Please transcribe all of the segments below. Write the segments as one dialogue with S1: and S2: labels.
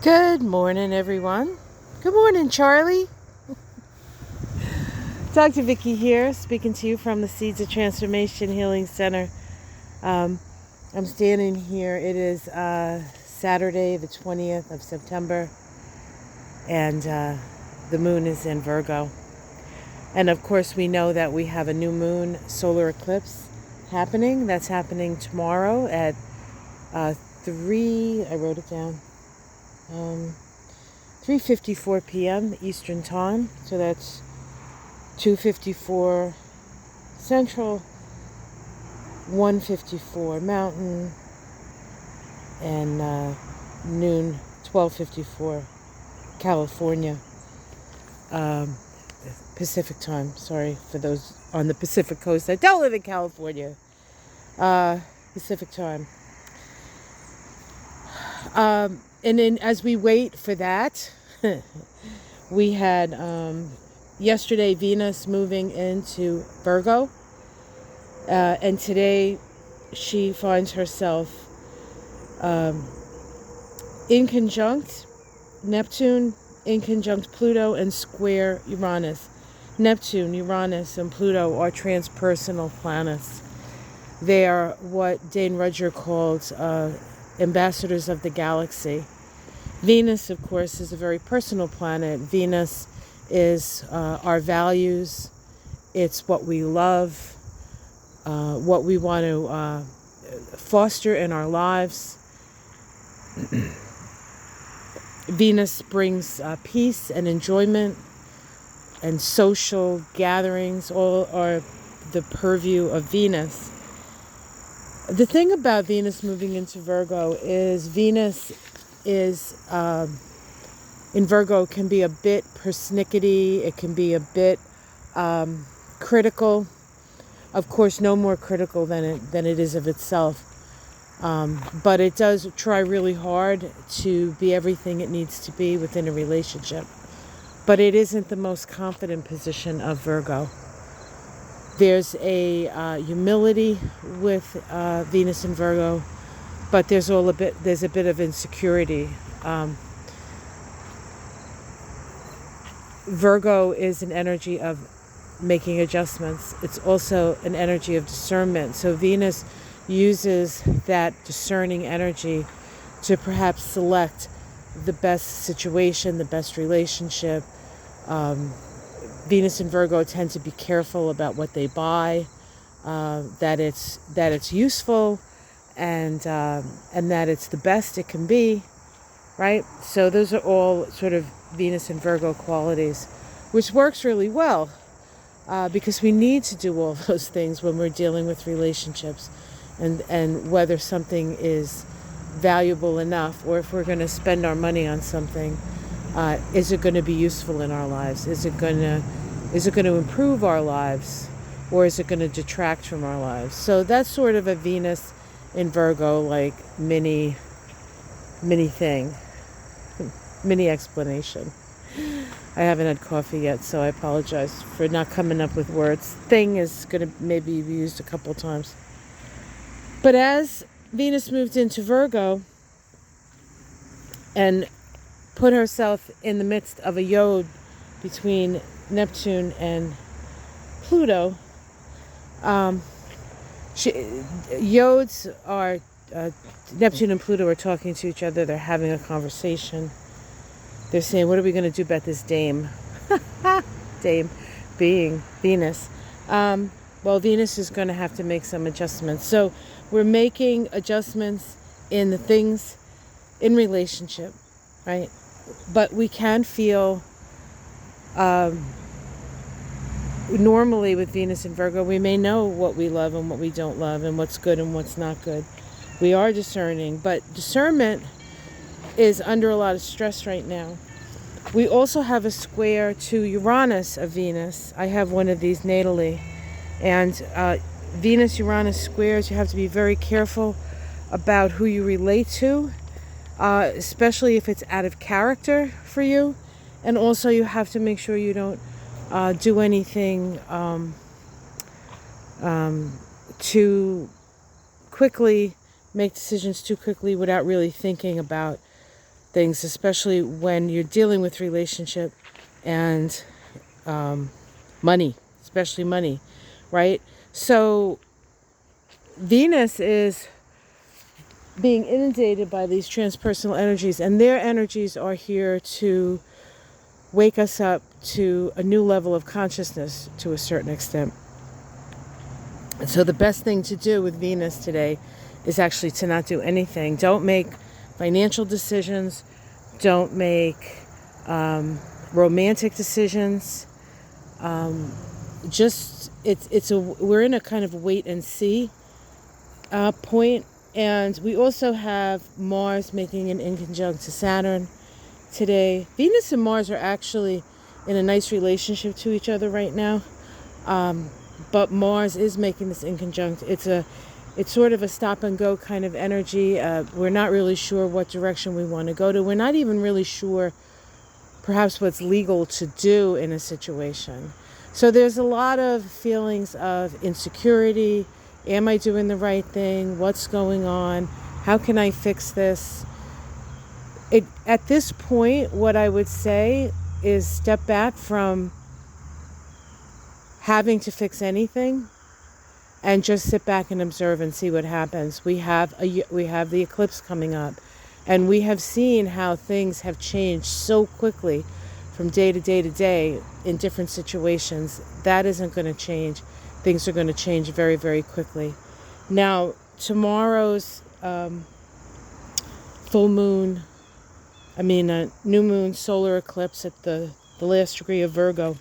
S1: Good morning, everyone. Good morning, Charlie. Dr. Vicky here, speaking to you from the Seeds of Transformation Healing Center. I'm standing here. It is Saturday, the 20th of September, and the moon is in Virgo. And of course, we know that we have a new moon solar eclipse happening. That's happening tomorrow at 3, I wrote it down, 3:54 p.m. Eastern Time. So that's 2:54 Central, 1:54 Mountain, and noon, 12:54 California, Pacific Time. Sorry for those on the Pacific Coast that don't live in California. Pacific Time. And then as we wait for that, we had yesterday Venus moving into Virgo, and today she finds herself in conjunct Neptune, in conjunct Pluto, and square Uranus. Neptune, Uranus, and Pluto are transpersonal planets. They are what Dane Rudger called ambassadors of the galaxy. Venus, of course, is a very personal planet. Venus is our values. It's what we love, what we want to foster in our lives. Venus brings peace and enjoyment, and social gatherings all are the purview of Venus. The thing about Venus moving into Virgo is Venus is in Virgo can be a bit persnickety. It can be a bit critical. Of course, no more critical than it is of itself. But it does try really hard to be everything it needs to be within a relationship. But it isn't the most confident position of Virgo. There's a humility with Venus and Virgo, but there's a bit of insecurity. Virgo is an energy of making adjustments. It's also an energy of discernment. So Venus uses that discerning energy to perhaps select the best situation, the best relationship. Venus and Virgo tend to be careful about what they buy, that it's useful, and that it's the best it can be, right? So those are all sort of Venus and Virgo qualities, which works really well because we need to do all those things when we're dealing with relationships, and whether something is valuable enough, or if we're going to spend our money on something. Is it going to be useful in our lives? Is it going to improve our lives, or is it going to detract from our lives? So that's sort of a Venus in Virgo, like mini thing, mini explanation. I haven't had coffee yet, so I apologize for not coming up with words. Thing is going to maybe be used a couple of times. But as Venus moved into Virgo and put herself in the midst of a yod between Neptune and Pluto. Yods are, Neptune and Pluto are talking to each other. They're having a conversation. They're saying, what are we going to do about this dame? Dame being Venus. Well, Venus is going to have to make some adjustments. So we're making adjustments in the things in relationship, right? But we can feel, normally with Venus and Virgo, we may know what we love and what we don't love, and what's good and what's not good. We are discerning, but discernment is under a lot of stress right now. We also have a square to Uranus of Venus. I have one of these natally. And Venus-Uranus squares, you have to be very careful about who you relate to. Especially if it's out of character for you. And also you have to make sure you don't do anything too quickly, make decisions too quickly without really thinking about things, especially when you're dealing with relationship and money, especially money, right? So Venus is being inundated by these transpersonal energies, and their energies are here to wake us up to a new level of consciousness to a certain extent. And so the best thing to do with Venus today is actually to not do anything. Don't make financial decisions. Don't make romantic decisions. We're in a kind of wait and see point. And we also have Mars making an inconjunct to Saturn today. Venus and Mars are actually in a nice relationship to each other right now. But Mars is making this inconjunct. It's sort of a stop and go kind of energy. We're not really sure what direction we want to go to. We're not even really sure perhaps what's legal to do in a situation. So there's a lot of feelings of insecurity. Am I doing the right thing? What's going on? How can I fix this? At this point, what I would say is step back from having to fix anything and just sit back and observe and see what happens. We have the eclipse coming up, and we have seen how things have changed so quickly from day to day to day in different situations. That isn't going to change. Things are going to change very, very quickly. Now, tomorrow's new moon solar eclipse at the last degree of Virgo.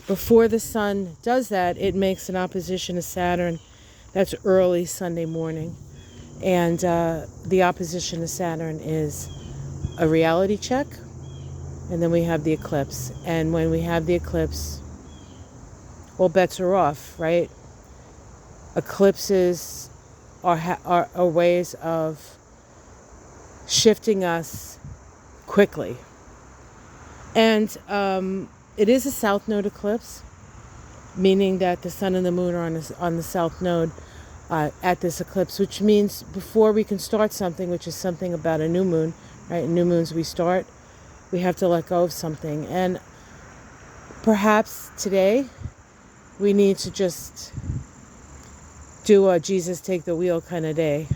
S1: Before the sun does that, it makes an opposition to Saturn. That's early Sunday morning. And the opposition to Saturn is a reality check. And then we have the eclipse. And when we have the eclipse, all bets are off, right? Eclipses are ways of shifting us quickly. And it is a south node eclipse, meaning that the sun and the moon are on the south node at this eclipse, which means before we can start something, which is something about a new moon, right? New moons we start, we have to let go of something. And perhaps today we need to just do a Jesus take the wheel kind of day.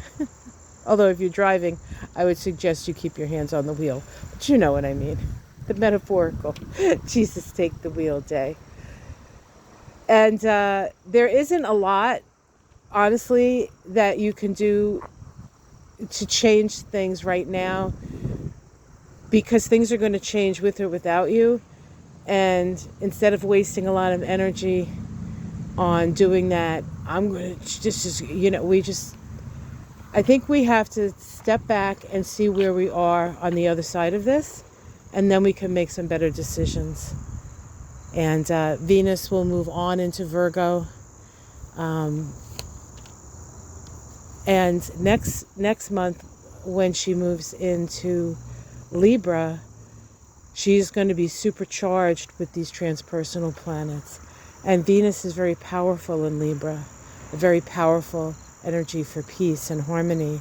S1: Although if you're driving, I would suggest you keep your hands on the wheel. But you know what I mean. The metaphorical Jesus take the wheel day. And there isn't a lot, honestly, that you can do to change things right now, because things are going to change with or without you. And instead of wasting a lot of energy on doing that, I'm going to I think we have to step back and see where we are on the other side of this, and then we can make some better decisions. And Venus will move on into Virgo. And next month, when she moves into Libra, she's going to be supercharged with these transpersonal planets. And Venus is very powerful in Libra, a very powerful energy for peace and harmony.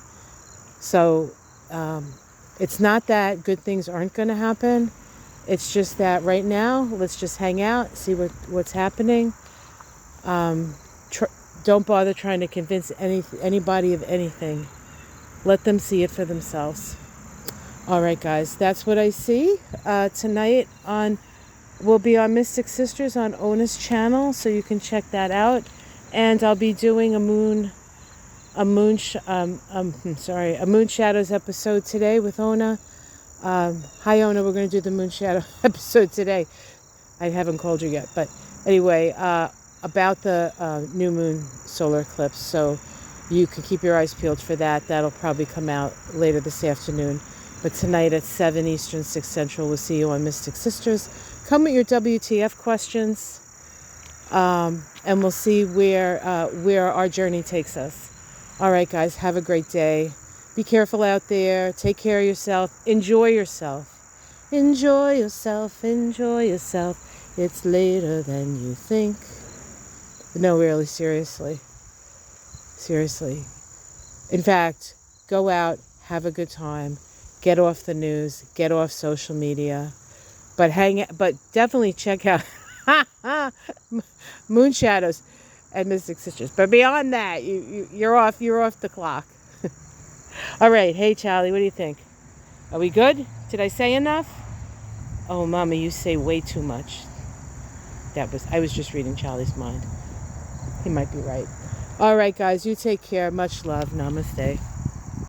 S1: So it's not that good things aren't going to happen. It's just that right now, let's just hang out, see what's happening. Don't bother trying to convince anybody of anything. Let them see it for themselves. All right, guys, that's what I see. Tonight we'll be on Mystic Sisters on Ona's channel, so you can check that out. And I'll be doing a Moon Shadows episode today with Ona. Hi, Ona. We're going to do the Moon Shadow episode today. I haven't called you yet, but anyway, about the new moon solar eclipse. So you can keep your eyes peeled for that. That'll probably come out later this afternoon. But tonight at 7 Eastern, 6 Central, we'll see you on Mystic Sisters. Come with your WTF questions, and we'll see where our journey takes us. All right, guys, have a great day. Be careful out there. Take care of yourself. Enjoy yourself. Enjoy yourself. Enjoy yourself. It's later than you think. No, really, seriously. Seriously. In fact, go out, have a good time. get off the news, get off social media, but definitely check out Moon Shadows and Mystic Sisters. But beyond that, you're off the clock. All right, hey Charlie, what do you think? Are we good? Did I say enough? Oh, Mama, you say way too much. I was just reading Charlie's mind. He might be right. All right, guys, you take care. Much love. Namaste.